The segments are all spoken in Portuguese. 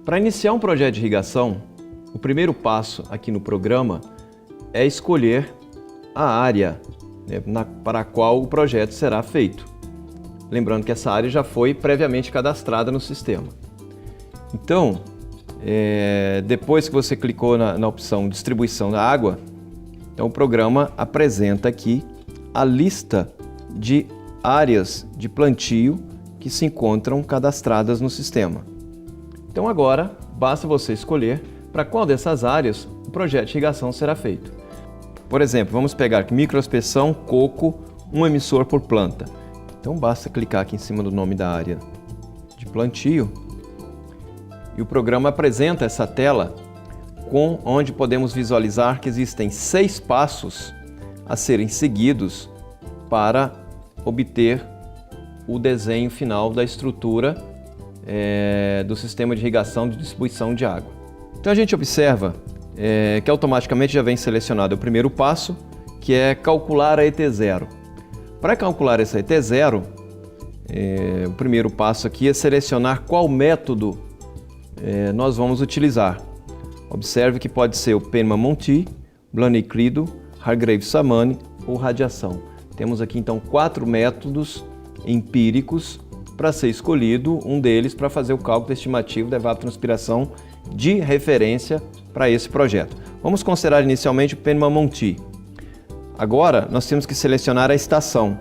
Para iniciar um projeto de irrigação, o primeiro passo aqui no programa é escolher a área, né, para a qual o projeto será feito. Lembrando que essa área já foi previamente cadastrada no sistema. Então, depois que você clicou na opção distribuição da água, então o programa apresenta aqui a lista de áreas de plantio que se encontram cadastradas no sistema. Então agora basta você escolher para qual dessas áreas o projeto de irrigação será feito. Por exemplo, vamos pegar aqui microaspersão, coco, um emissor por planta. Então basta clicar aqui em cima do nome da área de plantio e o programa apresenta essa tela onde podemos visualizar que existem 6 passos a serem seguidos para obter o desenho final da estrutura do sistema de irrigação de distribuição de água. Então a gente observa que automaticamente já vem selecionado o primeiro passo, que é calcular a ET0. Para calcular essa ET0, o primeiro passo aqui é selecionar qual método nós vamos utilizar. Observe que pode ser o Penman-Monty, Blaney-Crido, Hargreaves-Samani ou radiação. Temos aqui então 4 métodos empíricos para ser escolhido, um deles para fazer o cálculo estimativo da evapotranspiração de referência para esse projeto. Vamos considerar inicialmente o Penman-Monty. Agora nós temos que selecionar a estação.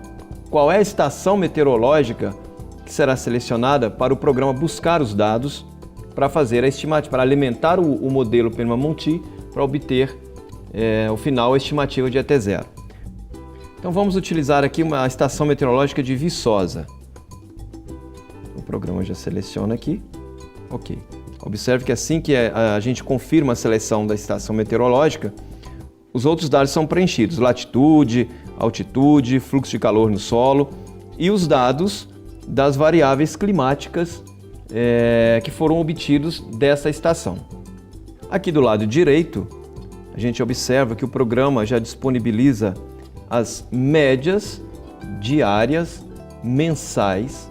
Qual é a estação meteorológica que será selecionada para o programa buscar os dados para fazer a estimativa, para alimentar o modelo Penman-Monty para obter o final a estimativa de ET0. Então vamos utilizar aqui uma estação meteorológica de Viçosa. O programa já seleciona aqui. Ok. Observe que assim que a gente confirma a seleção da estação meteorológica, os outros dados são preenchidos: latitude, altitude, fluxo de calor no solo e os dados das variáveis climáticas que foram obtidos dessa estação. Aqui do lado direito, a gente observa que o programa já disponibiliza as médias diárias mensais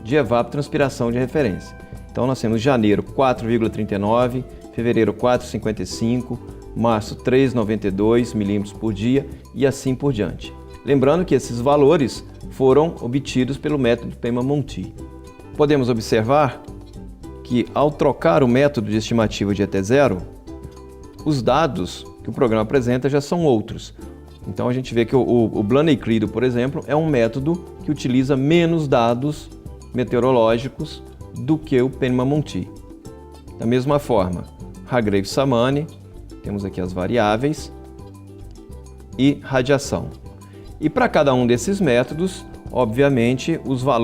de evapotranspiração de referência. Então nós temos janeiro 4,39, fevereiro 4,55, março 3,92 milímetros por dia e assim por diante. Lembrando que esses valores foram obtidos pelo método Penman-Monty. Podemos observar que ao trocar o método de estimativa de ET0, os dados que o programa apresenta já são outros. Então a gente vê que o Blaney-Crido, por exemplo, é um método que utiliza menos dados meteorológicos do que o Penman-Monty. Da mesma forma, Hargreaves-Samani, temos aqui as variáveis, e radiação. E para cada um desses métodos, obviamente,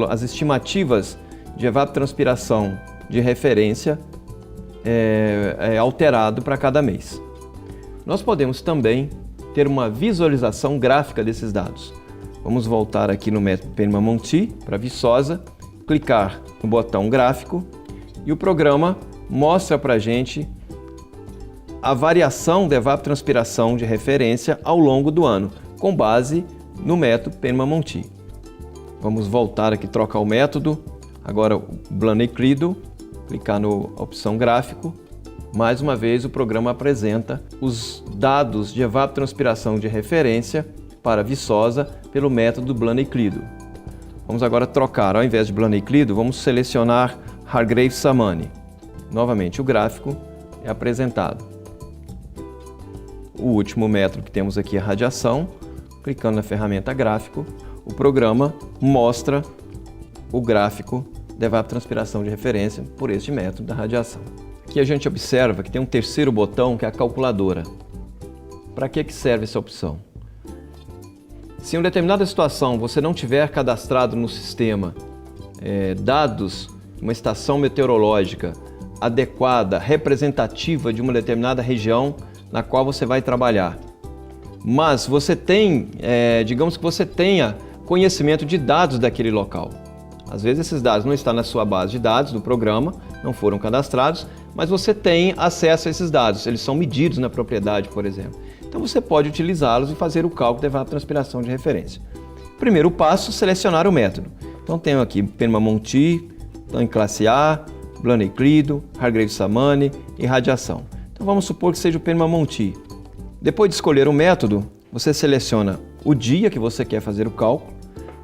as estimativas de evapotranspiração de referência é alterado para cada mês. Nós podemos também ter uma visualização gráfica desses dados. Vamos voltar aqui no método Penman-Monty para Viçosa, clicar no botão gráfico e o programa mostra para a gente a variação da evapotranspiração de referência ao longo do ano, com base no método Penman-Monty. Vamos voltar aqui, trocar o método, agora o Blaney-Crido, clicar na opção gráfico. Mais uma vez o programa apresenta os dados de evapotranspiração de referência para Viçosa pelo método Blaney-Crido. Vamos agora trocar, ao invés de Blaney-Crido, vamos selecionar Hargreaves-Samani. Novamente o gráfico é apresentado. O último método que temos aqui é a radiação. Clicando na ferramenta gráfico, o programa mostra o gráfico da evapotranspiração de referência por este método da radiação. Aqui a gente observa que tem um terceiro botão que é a calculadora. Para que serve essa opção? Se em uma determinada situação você não tiver cadastrado no sistema dados de uma estação meteorológica adequada, representativa de uma determinada região na qual você vai trabalhar, mas você tem, digamos que você tenha conhecimento de dados daquele local. Às vezes esses dados não estão na sua base de dados do programa, não foram cadastrados, mas você tem acesso a esses dados, eles são medidos na propriedade, por exemplo. Então você pode utilizá-los e fazer o cálculo da evapotranspiração de referência. Primeiro passo, selecionar o método. Então tenho aqui Penman-Monty, então em classe A, Blaney-Crido, Hargreaves-Samani e radiação. Então vamos supor que seja o Penman-Monti. Depois de escolher o método, você seleciona o dia que você quer fazer o cálculo,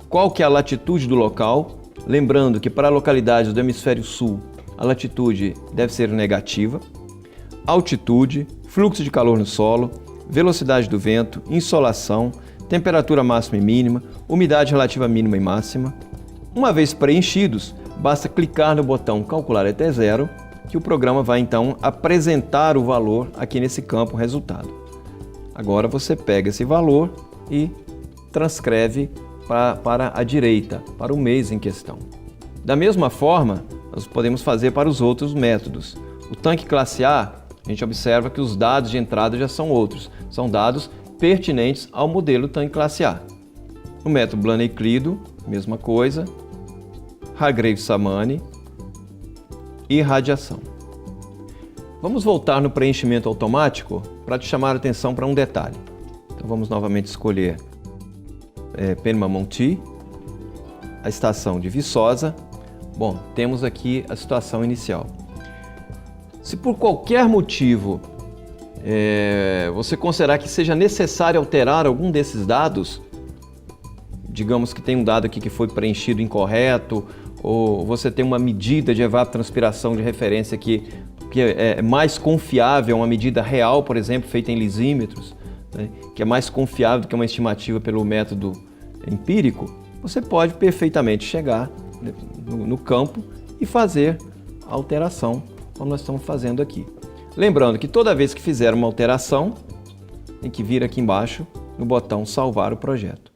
qual que é a latitude do local, lembrando que para localidades do hemisfério sul, a latitude deve ser negativa, altitude, fluxo de calor no solo, velocidade do vento, insolação, temperatura máxima e mínima, umidade relativa mínima e máxima. Uma vez preenchidos, basta clicar no botão Calcular até zero, que o programa vai então apresentar o valor aqui nesse campo resultado. Agora você pega esse valor e transcreve para a direita, para o mês em questão. Da mesma forma, nós podemos fazer para os outros métodos. O tanque classe A, a gente observa que os dados de entrada já são outros, são dados pertinentes ao modelo tanque classe A. No método Blaney-Crido, mesma coisa, Hargreaves-Samani e radiação. Vamos voltar no preenchimento automático para te chamar a atenção para um detalhe. Então vamos novamente escolher Penman-Monti, a estação de Viçosa. Bom, temos aqui a situação inicial. Se por qualquer motivo você considerar que seja necessário alterar algum desses dados, digamos que tem um dado aqui que foi preenchido incorreto, ou você tem uma medida de evapotranspiração de referência que é mais confiável, uma medida real, por exemplo, feita em lisímetros, né, que é mais confiável do que uma estimativa pelo método empírico, você pode perfeitamente chegar no campo e fazer a alteração, como nós estamos fazendo aqui. Lembrando que toda vez que fizer uma alteração, tem que vir aqui embaixo no botão Salvar o projeto.